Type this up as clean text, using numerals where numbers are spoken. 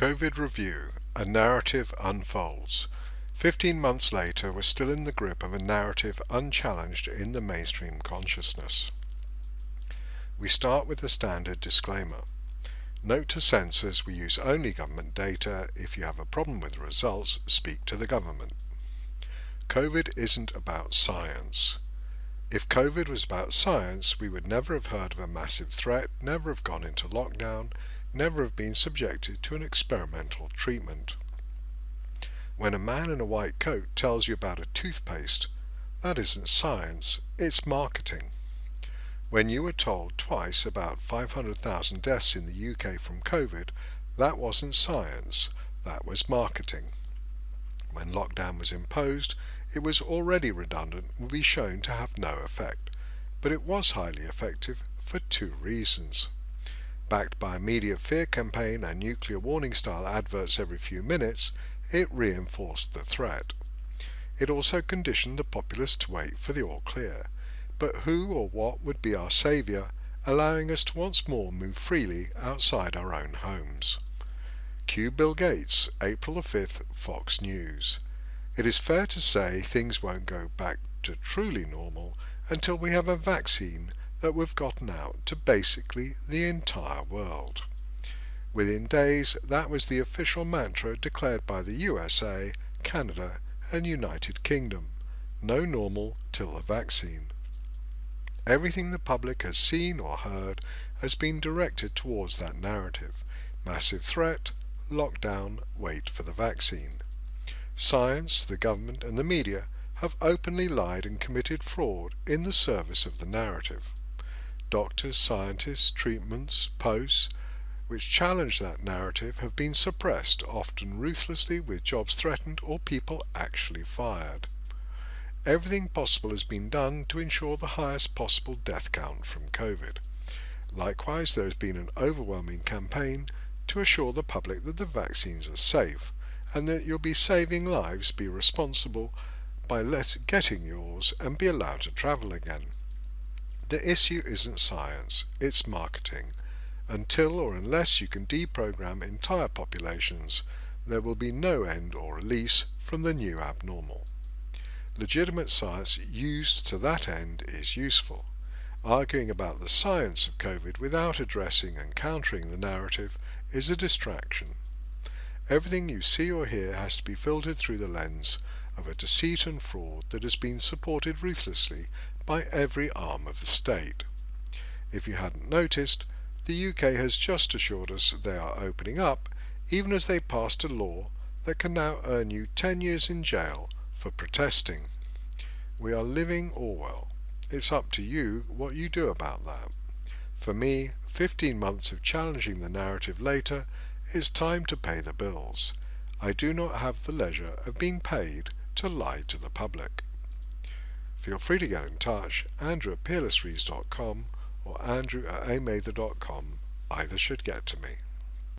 COVID Review, a narrative unfolds. 15 months later, we're still in the grip of a narrative unchallenged in the mainstream consciousness. We start with the standard disclaimer. Note to censors, we use only government data. If you have a problem with the results, speak to the government. COVID isn't about science. If COVID was about science, we would never have heard of a massive threat, never have gone into lockdown, never have been subjected to an experimental treatment. When a man in a white coat tells you about a toothpaste, that isn't science, it's marketing. When you were told twice about 500,000 deaths in the UK from COVID, that wasn't science, that was marketing. When lockdown was imposed, it was already redundant and would be shown to have no effect, but it was highly effective for two reasons. Backed by a media fear campaign and nuclear warning style adverts every few minutes, it reinforced the threat. It also conditioned the populace to wait for the all clear. But who or what would be our saviour, allowing us to once more move freely outside our own homes? Cue Bill Gates, April the 5th, Fox News. It is fair to say things won't go back to truly normal until we have a vaccine that we've gotten out to basically the entire world. Within days, that was the official mantra declared by the USA, Canada and United Kingdom. No normal till the vaccine. Everything the public has seen or heard has been directed towards that narrative. Massive threat, lockdown, wait for the vaccine. Science, the government and the media have openly lied and committed fraud in the service of the narrative. Doctors, scientists, treatments, posts which challenge that narrative have been suppressed, often ruthlessly, with jobs threatened or people actually fired. Everything possible has been done to ensure the highest possible death count from COVID. Likewise, there has been an overwhelming campaign to assure the public that the vaccines are safe and that you'll be saving lives, be responsible by getting yours and be allowed to travel again. The issue isn't science, it's marketing. Until or unless you can deprogram entire populations, there will be no end or release from the new abnormal. Legitimate science used to that end is useful. Arguing about the science of COVID without addressing and countering the narrative is a distraction. Everything you see or hear has to be filtered through the lens of a deceit and fraud that has been supported ruthlessly by every arm of the state. If you hadn't noticed, the UK has just assured us they are opening up, even as they passed a law that can now earn you 10 years in jail for protesting. We are living Orwell. It's up to you what you do about that. For me, 15 months of challenging the narrative later, it's time to pay the bills. I do not have the leisure of being paid to lie to the public. Feel free to get in touch, andrew@peerlessreads.com or andrew@amather.com. Either should get to me.